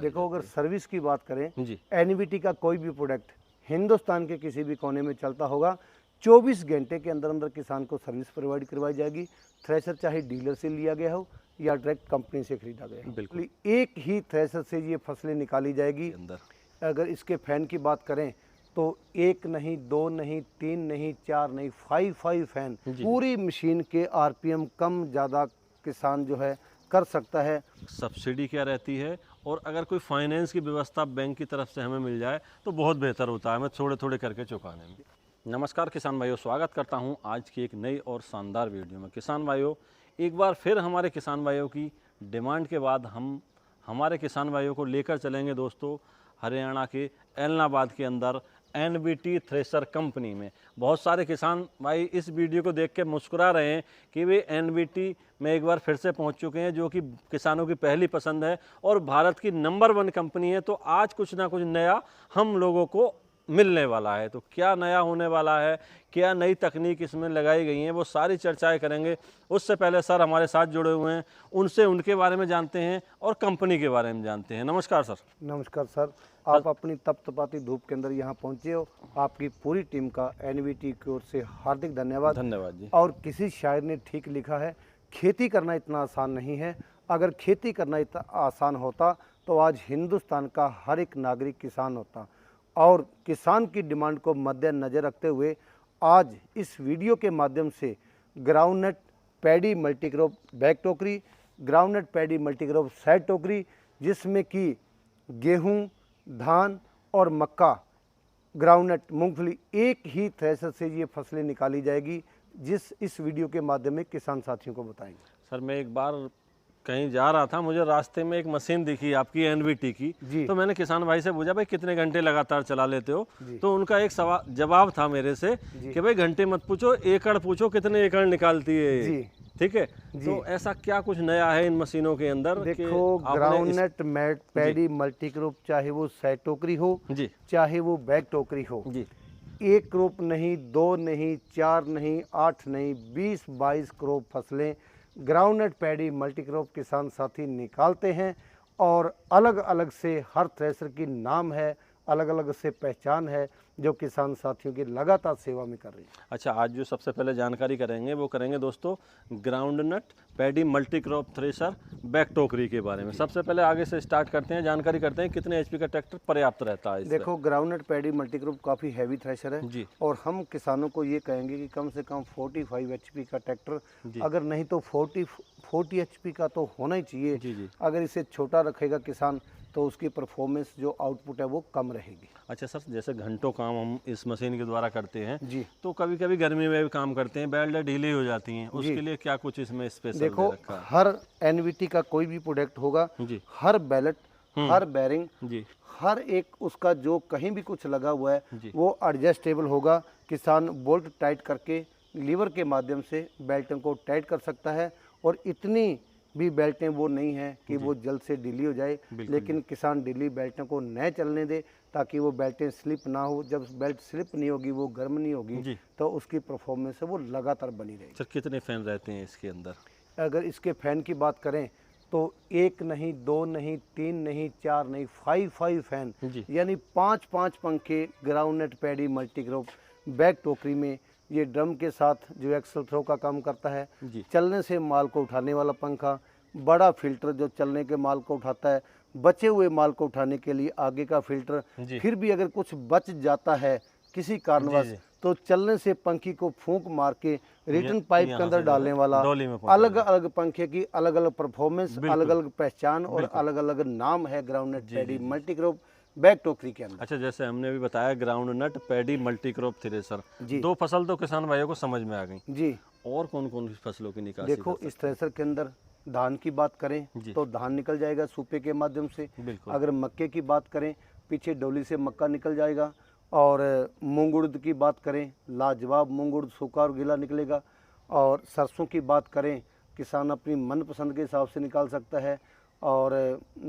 देखो अगर सर्विस की बात करें, जी। एनवीटी का कोई भी प्रोडक्ट हिंदुस्तान के किसी भी कोने में चलता होगा, 24 घंटे के अंदर अंदर किसान को सर्विस प्रोवाइड करवाई जाएगी। थ्रेशर चाहे डीलर से लिया गया हो या डायरेक्ट कंपनी से खरीदा गया हो, बिल्कुल। एक ही थ्रेशर से ये फसलें निकाली जाएगी। अंदर अगर इसके फैन की बात करें तो एक नहीं, दो नहीं, तीन नहीं, चार नहीं, 5 फैन पूरी मशीन के आरपीएम कम ज़्यादा किसान जो है कर सकता है। सब्सिडी क्या रहती है, और अगर कोई फाइनेंस की व्यवस्था बैंक की तरफ से हमें मिल जाए तो बहुत बेहतर होता है, हमें थोड़े थोड़े करके चुकाने में। नमस्कार किसान भाइयों, स्वागत करता हूं आज की एक नई और शानदार वीडियो में। किसान भाइयों, एक बार फिर हमारे किसान भाइयों की डिमांड के बाद हम हमारे किसान भाइयों को लेकर चलेंगे दोस्तों हरियाणा के एलनाबाद के अंदर एनवीटी थ्रेशर कंपनी में। बहुत सारे किसान भाई इस वीडियो को देख के मुस्कुरा रहे हैं कि वे एनवीटी में एक बार फिर से पहुंच चुके हैं, जो कि किसानों की पहली पसंद है और भारत की नंबर 1 कंपनी है। तो आज कुछ ना कुछ नया हम लोगों को मिलने वाला है। तो क्या नया होने वाला है, क्या नई तकनीक इसमें लगाई गई हैं, वो सारी चर्चाएं करेंगे। उससे पहले सर हमारे साथ जुड़े हुए हैं, उनसे उनके बारे में जानते हैं और कंपनी के बारे में जानते हैं। नमस्कार सर। नमस्कार सर, आप अपनी तपतपाती धूप के अंदर यहाँ पहुँचे हो, आपकी पूरी टीम का एनवीटी की ओर से हार्दिक धन्यवाद। धन्यवाद जी। और किसी शायर ने ठीक लिखा है, खेती करना इतना आसान नहीं है। अगर खेती करना इतना आसान होता तो आज हिंदुस्तान का हर एक नागरिक किसान होता। और किसान की डिमांड को मद्देनज़र रखते हुए आज इस वीडियो के माध्यम से ग्राउंडनट पैडी मल्टीक्रॉप बैक टोकरी, ग्राउंडनट पैडी मल्टीक्रॉप साइड टोकरी, जिसमें कि गेहूं, धान और मक्का, ग्राउंडनट, मूंगफली, एक ही थ्रेशर से ये फसलें निकाली जाएगी, जिस इस वीडियो के माध्यम में किसान साथियों को बताएंगे। सर मैं एक बार कहीं जा रहा था, मुझे रास्ते में एक मशीन दिखी आपकी एनवीटी की, तो मैंने किसान भाई से पूछा भाई कितने घंटे लगातार चला लेते हो, तो उनका एक जवाब था मेरे से कि भाई घंटे मत पूछो, एकड़ पूछो कितने एकड़ निकालती है। ठीक है, तो ऐसा क्या कुछ नया है इन मशीनों के अंदर? देखो ग्राउंडनट पैडी मल्टीक्रॉप, चाहे वो साइड टोकरी हो चाहे वो बैक टोकरी हो, एक क्रॉप नहीं, दो नहीं, चार नहीं, 8 नहीं, 20-22 क्रॉप फसलें ग्राउंडनट पैडी मल्टीक्रॉप किसान साथी निकालते हैं। और अलग अलग से हर थ्रेशर की नाम है, अलग अलग से पहचान है, जो किसान साथियों की लगातार सेवा में कर रही है। अच्छा, आज जो सबसे पहले जानकारी करेंगे वो करेंगे दोस्तों groundnut paddy multicrop thresher back टोकरी के बारे में। सबसे पहले आगे से स्टार्ट करते हैं, जानकारी करते हैं कितने एचपी का ट्रैक्टर पर्याप्त रहता है। देखो ग्राउंडनट पैडी मल्टीक्रॉप काफ़ी हैवी थ्रेशर है जी, और हम किसानों को ये कहेंगे कि कम से कम 45 एचपी का ट्रैक्टर, अगर नहीं तो 40 एचपी का तो होना ही चाहिए। जी। अगर इसे छोटा रखेगा किसान तो उसकी परफॉर्मेंस जो आउटपुट है वो कम रहेगी। अच्छा सर, जैसे घंटों काम हम इस मशीन के द्वारा करते हैं जी, तो कभी कभी गर्मी में भी काम करते हैं, बेल्ट ढीली हो जाती हैं, उसके लिए क्या कुछ इसमें स्पेशल देखो रखा है? हर एनवीटी का कोई भी प्रोडक्ट होगा जी, हर बेल्ट, हर बैरिंग, जी, हर एक उसका जो कहीं भी कुछ लगा हुआ है जी, वो एडजस्टेबल होगा। किसान बोल्ट टाइट करके लीवर के माध्यम से बेल्टों को टाइट कर सकता है। और इतनी भी बेल्टें वो नहीं है कि वो जल्द से ढीली हो जाए, लेकिन किसान ढीली बेल्टों को न चलने दे ताकि वो बेल्टें स्लिप ना हो। जब बेल्ट स्लिप नहीं होगी, वो गर्म नहीं होगी, तो उसकी परफॉर्मेंस है वो लगातार बनी रहेगी। सर कितने फैन रहते हैं इसके अंदर? अगर इसके फैन की बात करें तो एक नहीं, दो नहीं, तीन नहीं, चार नहीं, 5 फैन, यानी 5 पंखे ग्राउंडनट पैडी मल्टीक्रॉप बैक टोकरी में। ये ड्रम के साथ जो एक्सल थ्रो का काम करता है, चलने से माल को उठाने वाला पंखा, बड़ा फिल्टर जो चलने के माल को उठाता है, बचे हुए माल को उठाने के लिए आगे का फिल्टर, फिर भी अगर कुछ बच जाता है किसी कारणवश तो चलने से पंखी को फूंक मार के रिटर्न पाइप के अंदर डालने वाला। अलग अलग पंखे की अलग अलग परफॉर्मेंस, अलग अलग पहचान और अलग अलग नाम है ग्राउंडनट पैडी मल्टीक्रॉप बैक टोकरी के अंदर। अच्छा, जैसे हमने भी बताया ग्राउंडनट पैडी मल्टीक्रॉप थ्रेशर, 2 फसल तो किसान भाइयों को समझ में आ गई जी। और कौन कौन सी फसलों की निकासी? देखो इस थ्रेशर के अंदर धान की बात करें तो धान निकल जाएगा सूपे के माध्यम से। अगर मक्के की बात करें, पीछे डोली से मक्का निकल जाएगा। और मूंग उड़द की बात करें, लाजवाब मूंग उड़द सूखा और गीला निकलेगा। और सरसों की बात करें, किसान अपनी मनपसंद के हिसाब से निकाल सकता है। और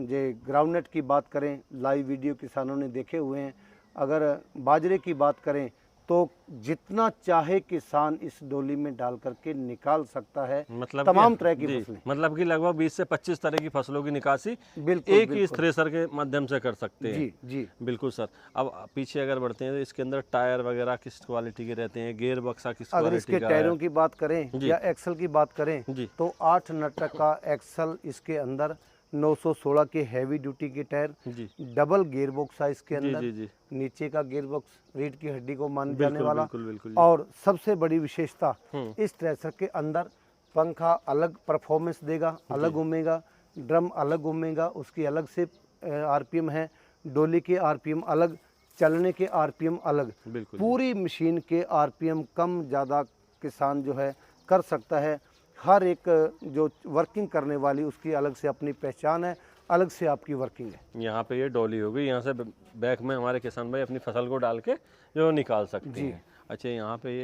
ये ग्राउंडनट की बात करें, लाइव वीडियो किसानों ने देखे हुए हैं। अगर बाजरे की बात करें तो जितना चाहे किसान इस डोली में डाल करके निकाल सकता है मतलब तमाम तरह की जी, फसलें। मतलब कि लगभग 20 से 25 तरह की फसलों की निकासी बिल्कुल एक ही इस थ्रेसर के माध्यम से कर सकते हैं। जी जी। बिल्कुल सर। अब पीछे अगर बढ़ते हैं तो इसके अंदर टायर वगैरह किस क्वालिटी के रहते हैं, गेयर बक्सा किस अगर क्वालिटी इसके का टायरों है? की बात करें जी। या एक्सल की बात करें जी तो 8 नट का एक्सल इसके अंदर, 916 के हैवी ड्यूटी के टायर, जी डबल गियर बॉक्स है इसके जी अंदर, जी जी नीचे का गियर बॉक्स रीढ़ की हड्डी को मान जाने बिल्कुल वाला। बिल्कुल बिल्कुल जी। और सबसे बड़ी विशेषता हम्म, इस थ्रेसर के अंदर पंखा अलग परफॉर्मेंस देगा, अलग घूमेगा, ड्रम अलग घूमेगा, उसकी अलग से आरपीएम है, डोली के आरपीएम अलग, चलने के आरपीएम अलग। बिल्कुल जी। पूरी मशीन के आरपीएम कम ज़्यादा किसान जो है कर सकता है। हर एक जो वर्किंग करने वाली उसकी अलग से अपनी पहचान है, अलग से आपकी वर्किंग है। यहाँ पे ये डॉली होगी, यहाँ से बैक में हमारे किसान भाई अपनी फसल को डाल के जो निकाल सकते जी। हैं। अच्छा, यहाँ पे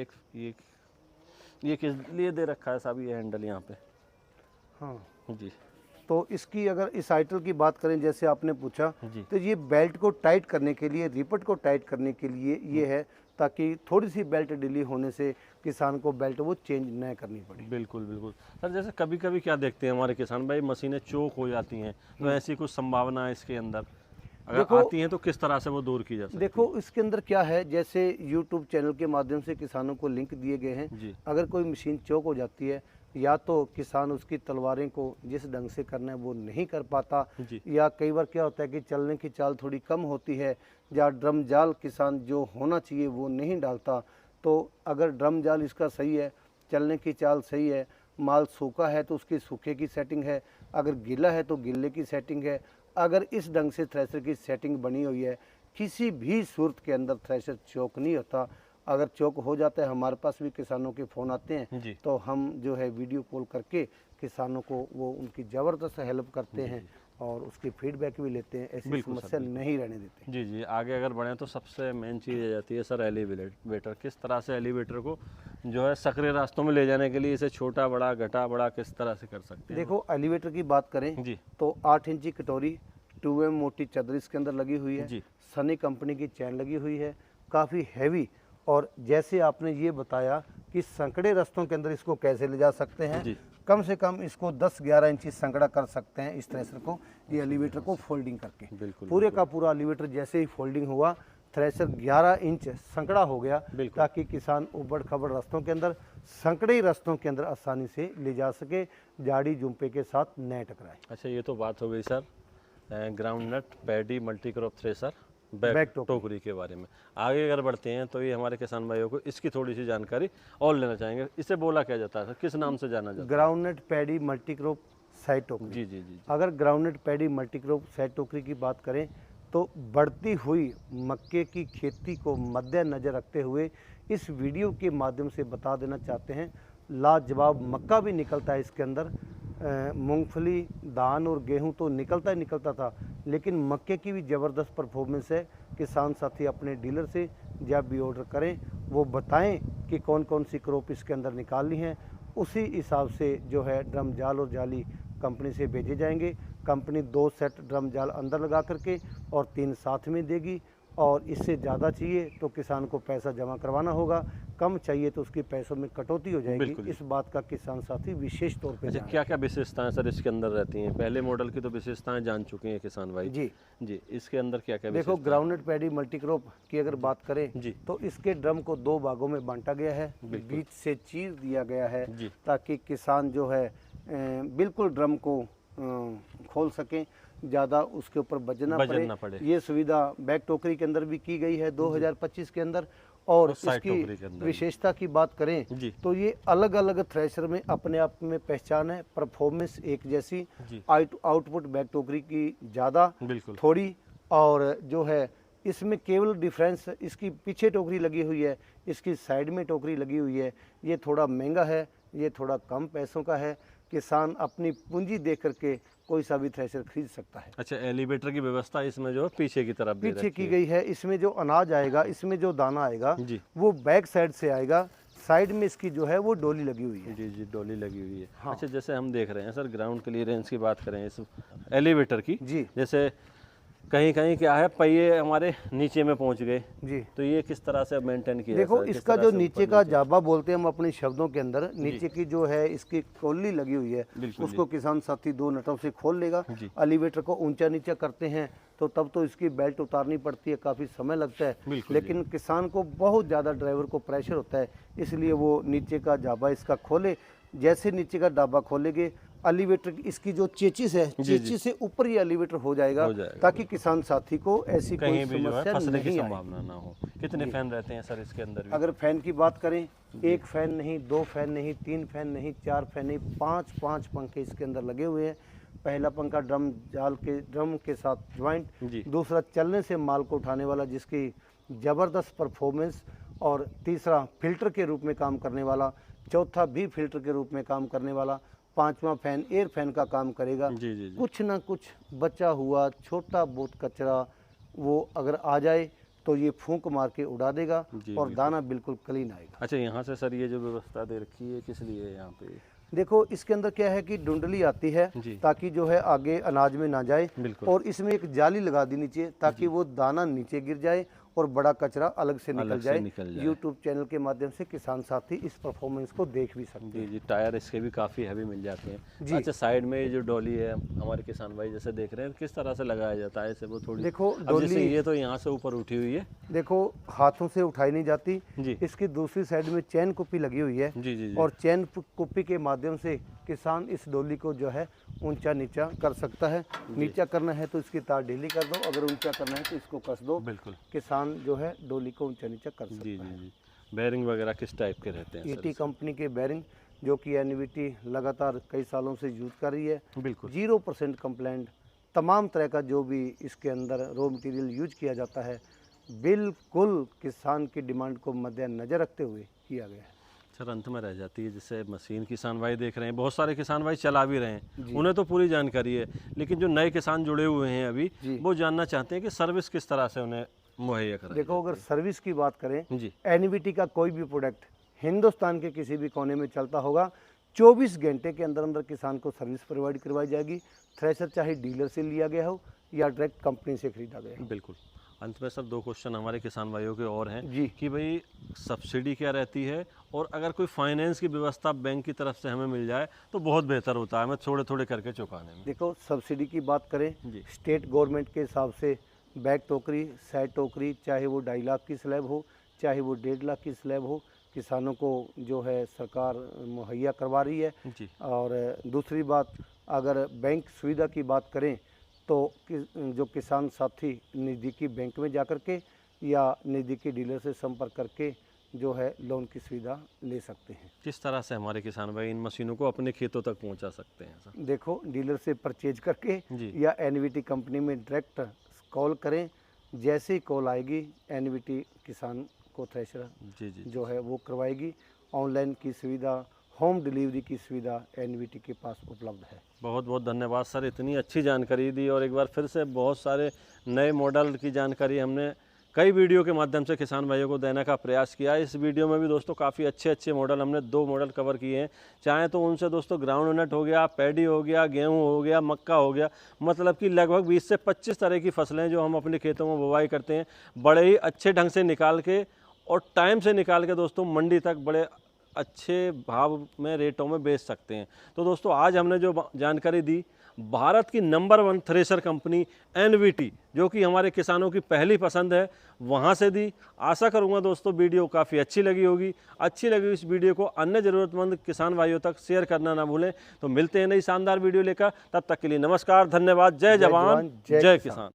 ये किस लिए दे रखा है साहब ये हैंडल यहाँ पे? हाँ, जी तो इसकी अगर इस आइटल की बात करें जैसे आपने पूछा, जी तो ये बेल्ट को टाइट करने के लिए, रिपट को टाइट करने के लिए ये है, ताकि थोड़ी सी बेल्ट ढीली होने से किसान को बेल्ट वो चेंज न करनी पड़े। बिल्कुल बिल्कुल सर। जैसे कभी कभी क्या देखते हैं हमारे किसान भाई, मशीनें चोक हो जाती हैं, तो ऐसी कुछ संभावना है इसके अंदर? अगर देखो- आती हैं तो किस तरह से वो दूर की जा सकती देखो इसके अंदर क्या है, जैसे YouTube चैनल के माध्यम से किसानों को लिंक दिए गए हैं। जी अगर कोई मशीन चौक हो जाती है, या तो किसान उसकी तलवारें को जिस ढंग से करना है वो नहीं कर पाता, जी या कई बार क्या होता है कि चलने की चाल थोड़ी कम होती है, या ड्रम जाल किसान जो होना चाहिए वो नहीं डालता। तो अगर ड्रम जाल इसका सही है, चलने की चाल सही है, माल सूखा है तो उसकी सूखे की सेटिंग है, अगर गीला है तो गीले की सेटिंग है, अगर इस ढंग से थ्रेशर की सेटिंग बनी हुई है, किसी भी सूरत के अंदर थ्रेशर चौक नहीं होता। अगर चौक हो जाता है, हमारे पास भी किसानों के फ़ोन आते हैं, जी तो हम जो है वीडियो कॉल करके किसानों को वो उनकी ज़बरदस्त हेल्प करते हैं और उसकी फीडबैक भी लेते हैं। ऐसी बिल्कुल सर, समस्या नहीं रहने देते। जी जी। आगे अगर बढ़ें तो सबसे मेन चीज़ आ जाती है सर एलिवेटर। किस तरह से एलिवेटर को जो है सकरे रास्तों में ले जाने के लिए इसे छोटा बड़ा घटा बड़ा किस तरह से कर सकते हैं? देखो एलिवेटर की बात करें जी तो 8 इंची कटोरी 2M मोटी चादर इसके अंदर लगी हुई है, जी सनी कंपनी की चैन लगी हुई है, काफ़ी हैवी। और जैसे आपने ये बताया कि संकड़े रास्तों के अंदर इसको कैसे ले जा सकते हैं, जी कम से कम इसको 10-11 इंची संकड़ा कर सकते हैं इस थ्रेशर को, ये एलिवेटर को फोल्डिंग करके। बिल्कुल पूरे का पूरा एलिवेटर जैसे ही फोल्डिंग हुआ, थ्रेशर 11 इंच संकड़ा हो गया, बिल्कुल। ताकि किसान उबड़ खबड़ रास्तों के अंदर, संकड़े रास्तों के अंदर आसानी से ले जा सके, जाड़ी जुम्पे के साथ न टकराए। अच्छा, ये तो बात हो गई sir ground nut paddy multi crop thresher back back टोकरी। टोकरी के बारे में। आगे अगर बढ़ते हैं तो ये हमारे किसान भाइयों को इसकी थोड़ी सी जानकारी और लेना चाहेंगे। इसे बोला क्या जाता है सर, किस नाम से जाना जाता ग्राउंडनट पैडी मल्टीक्रॉप साइड टोकरी। है? जी जी जी अगर ग्राउंडनट पैडी मल्टीक्रॉप साइड टोकरी की बात करें तो बढ़ती हुई मक्के की खेती को मद्देनज़र रखते हुए इस वीडियो के माध्यम से बता देना चाहते हैं, लाजवाब मक्का भी निकलता है इसके अंदर। मूंगफली, धान और गेहूं तो निकलता ही निकलता था, लेकिन मक्के की भी ज़बरदस्त परफॉर्मेंस है। किसान साथी अपने डीलर से जब भी ऑर्डर करें, वो बताएं कि कौन कौन सी क्रॉप इसके अंदर निकालनी है, उसी हिसाब से जो है ड्रम जाल और जाली कंपनी से भेजे जाएंगे। कंपनी 2 सेट ड्रम जाल अंदर लगा करके और 3 साथ में देगी, और इससे ज़्यादा चाहिए तो किसान को पैसा जमा करवाना होगा, कम चाहिए तो उसकी पैसों में कटौती हो जाएगी। बिल्कुल। इस बात का किसान साथी विशेष तौर पे अच्छा, जाने। क्या क्या विशेषताएं सर इसके अंदर रहती हैं? पहले मॉडल की तो विशेषताएं जान चुके हैं किसान भाई जी जी। इसके अंदर क्या क्या देखो, ग्राउंडेड पैडी मल्टीक्रॉप की अगर बात करें जी तो इसके ड्रम को 2 भागों में बांटा गया है, बीच से चीर दिया गया है, जी ताकि किसान जो है बिल्कुल ड्रम को खोल सकें, ज़्यादा उसके ऊपर वजन वजन ना ना पड़े। ये सुविधा बैक टोकरी के अंदर भी की गई है 2025 के अंदर। और साइड टोकरी के इसकी अंदर विशेषता की बात करें जी तो ये अलग अलग थ्रेशर में अपने आप में पहचान है, परफॉर्मेंस एक जैसी, जी आउटपुट बैक टोकरी की ज़्यादा बिल्कुल थोड़ी, और जो है इसमें केवल डिफरेंस इसकी पीछे टोकरी लगी हुई है, इसकी साइड में टोकरी लगी हुई है। ये थोड़ा महंगा है, ये थोड़ा कम पैसों का है। किसान अपनी पूंजी देख करके कोई सा भी थ्रेशर खरीद सकता है। अच्छा, एलिवेटर की व्यवस्था इसमें जो है पीछे की तरफ दे पीछे रखी की है। गई है। इसमें जो अनाज आएगा, इसमें जो दाना आएगा जी वो बैक साइड से आएगा, साइड में इसकी जो है वो डोली लगी हुई है। जी जी, डोली लगी हुई है। हाँ। अच्छा, जैसे हम देख रहे हैं सर ग्राउंड क्लियरेंस की बात करें इस एलिवेटर की, जी जैसे कहीं कहीं क्या है पहिए हमारे नीचे में पहुंच गए, जी। तो ये किस तरह से मेंटेन किया देखो जाता है? किस इसका तरह जो से नीचे ऊपर का जाबा बोलते हैं हम अपने शब्दों के अंदर, नीचे की जो है इसकी कोल्ली लगी हुई है, बिल्कुल उसको किसान साथी 2 नटों से खोल लेगा। जी। एलिवेटर को ऊंचा नीचा करते हैं तो तब तो इसकी बेल्ट उतारनी पड़ती है, काफ़ी समय लगता है, बिल्कुल लेकिन किसान को बहुत ज़्यादा ड्राइवर को प्रेशर होता है, इसलिए वो नीचे का जाबा इसका खोले। जैसे नीचे का डाबा खोलेंगे, एलिवेटर इसकी जो चेचिस है, चेचिस से ऊपर ही एलिवेटर हो जाएगा, ताकि किसान साथी को ऐसी कोई कहीं भी जो है समस्या फंसने की नहीं आए। संभावना ना हो। कितने फैन रहते हैं सर इसके अंदर भी? अगर फैन की बात करें, एक फैन नहीं, 2 फैन नहीं, 3 फैन नहीं, 4 फैन नहीं, 5 पंखे इसके अंदर लगे हुए हैं। पहला पंखा ड्रम के साथ ज्वाइंट, दूसरा चलने से माल को उठाने वाला जिसकी ज़बरदस्त परफॉर्मेंस, और तीसरा फिल्टर के रूप में काम करने वाला, चौथा भी फिल्टर के रूप में काम करने वाला, 5वां फैन एयर फैन का काम करेगा। जी। कुछ ना कुछ बचा हुआ छोटा बहुत कचरा वो अगर आ जाए तो ये फूंक मार के उड़ा देगा और दाना बिल्कुल क्लीन आएगा। अच्छा, यहाँ से सर ये जो व्यवस्था दे रखी है किस लिए है यहाँ पे? देखो इसके अंदर क्या है कि डुंडली आती है ताकि जो है आगे अनाज में ना जाए, और इसमें एक जाली लगा दी नीचे ताकि वो दाना नीचे गिर जाए और बड़ा कचरा अलग से निकल जाए। यूट्यूब चैनल के माध्यम से किसान साथी इस परफॉर्मेंस को देख भी सकते हैं। जी। टायर इसके भी काफ़ी हैवी मिल जाते हैं। अच्छा, साइड में ये जो डॉली है हमारे किसान भाई जैसे देख रहे हैं, किस तरह से लगाया जाता है इसे? वो थोड़ी देखो डॉली ये तो यहाँ से ऊपर उठी हुई है, देखो हाथों से उठाई नहीं जाती जी। इसकी दूसरी साइड में चैन कुप्पी लगी हुई है जी। और चैन कुप्पी के माध्यम से किसान इस डोली को जो है ऊंचा नीचा कर सकता है। नीचा करना है तो इसकी तार ढीली कर दो, अगर ऊंचा करना है तो इसको कस दो। बिल्कुल किसान जो है डोली को ऊंचा नीचा कर सकता है। जी। बेयरिंग वगैरह किस टाइप के रहते हैं? ईटी कंपनी के बेयरिंग जो कि एनवीटी लगातार कई सालों से यूज कर रही है। बिल्कुल 0% कंप्लेंट, तमाम तरह का जो भी इसके अंदर रॉ मटेरियल यूज किया जाता है बिल्कुल किसान की डिमांड को मद्देनजर रखते हुए किया गया है। सर अंत में रह जाती है, जैसे मशीन किसान भाई देख रहे हैं, बहुत सारे किसान भाई चला भी रहे हैं, उन्हें तो पूरी जानकारी है, लेकिन जो नए किसान जुड़े हुए हैं अभी वो जानना चाहते हैं कि सर्विस किस तरह से उन्हें मुहैया कराई। देखो अगर सर्विस की बात करें, जी। एनवीटी का कोई भी प्रोडक्ट हिंदुस्तान के किसी भी कोने में चलता होगा, 24 घंटे के अंदर अंदर किसान को सर्विस प्रोवाइड करवाई जाएगी। थ्रेशर चाहे डीलर से लिया गया हो या डायरेक्ट कंपनी से खरीदा गया हो। बिल्कुल। अंत में सर 2 क्वेश्चन हमारे किसान भाइयों के और हैं जी कि भाई सब्सिडी क्या रहती है, और अगर कोई फाइनेंस की व्यवस्था बैंक की तरफ से हमें मिल जाए तो बहुत बेहतर होता है, हमें थोड़े थोड़े करके चुकाने में। देखो सब्सिडी की बात करें, स्टेट गवर्नमेंट के हिसाब से बैग टोकरी, साइड टोकरी, चाहे वो 2.5 लाख की स्लैब हो चाहे वो 1.5 लाख की स्लैब हो, किसानों को जो है सरकार मुहैया करवा रही है। और दूसरी बात, अगर बैंक सुविधा की बात करें तो जो किसान साथी नज़दीकी बैंक में जा कर के या नज़दीकी डीलर से संपर्क करके जो है लोन की सुविधा ले सकते हैं। किस तरह से हमारे किसान भाई इन मशीनों को अपने खेतों तक पहुंचा सकते हैं सर? देखो डीलर से परचेज करके या एनवीटी कंपनी में डायरेक्ट कॉल करें, जैसे ही कॉल आएगी एनवीटी किसान को थ्रेशर जो है वो करवाएगी। ऑनलाइन की सुविधा, होम डिलीवरी की सुविधा एनवीटी के पास उपलब्ध है। बहुत बहुत धन्यवाद सर, इतनी अच्छी जानकारी दी, और एक बार फिर से बहुत सारे नए मॉडल की जानकारी हमने कई वीडियो के माध्यम से किसान भाइयों को देने का प्रयास किया है। इस वीडियो में भी दोस्तों काफ़ी अच्छे मॉडल हमने 2 मॉडल कवर किए हैं। चाहे तो उनसे दोस्तों ग्राउंड नट हो गया, पैडी हो गया, गेहूं हो गया, मक्का हो गया, मतलब कि लगभग 20 से 25 तरह की फसलें जो हम अपने खेतों में बुवाई करते हैं, बड़े ही अच्छे ढंग से निकाल के और टाइम से निकाल के दोस्तों मंडी तक बड़े अच्छे भाव में रेटों में बेच सकते हैं। तो दोस्तों आज हमने जो जानकारी दी भारत की नंबर 1 थ्रेशर कंपनी एनवीटी, जो कि हमारे किसानों की पहली पसंद है, वहां से दी। आशा करूंगा दोस्तों वीडियो काफ़ी अच्छी लगी होगी। अच्छी लगी इस वीडियो को अन्य ज़रूरतमंद किसान भाइयों तक शेयर करना ना भूलें। तो मिलते हैं नई शानदार वीडियो लेकर, तब तक के लिए नमस्कार, धन्यवाद, जय जवान जय किसान।